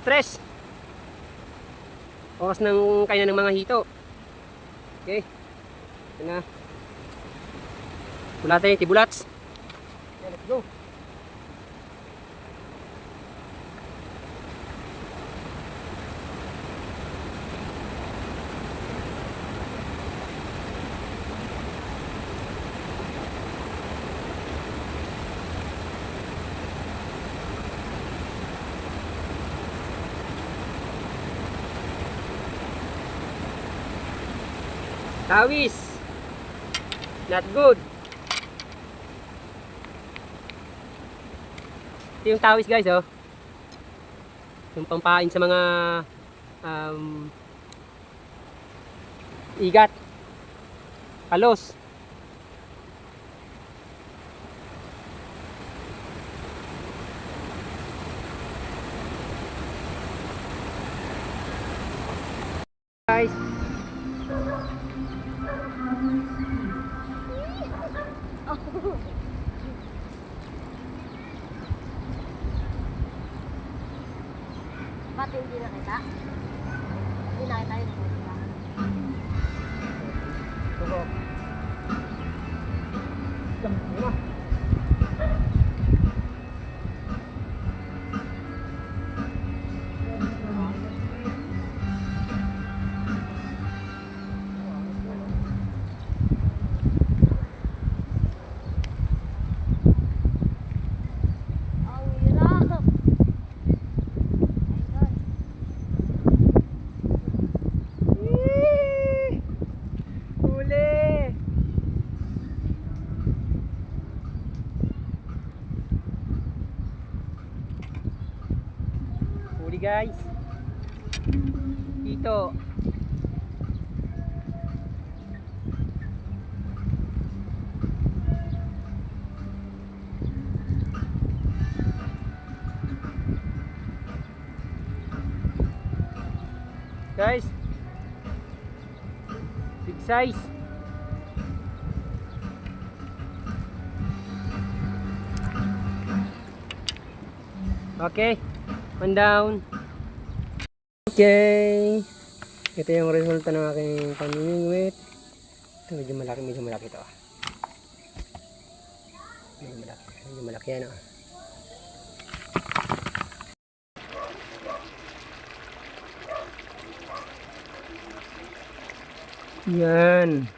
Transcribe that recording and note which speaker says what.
Speaker 1: 3. Oras ng kainan ng mga hito. Okay. Ito na. Bulatan yung tibulats. Okay, let's go. Tawis. Not good. Ito yung tawis guys, oh. Yung pampain sa mga igat. Palos. Guys.
Speaker 2: Ba't hindi nakita? Hindi nakita yun.
Speaker 1: Tugok. Ano?
Speaker 2: Ang hirap.
Speaker 1: Huli! Huli guys. Dito. Guys. Big size. Okay, one down. Okay. Ito yung resulta ng aking pamimingwit. Ito medyo malaki ito. Medyo malaki yan. Oh. Yan.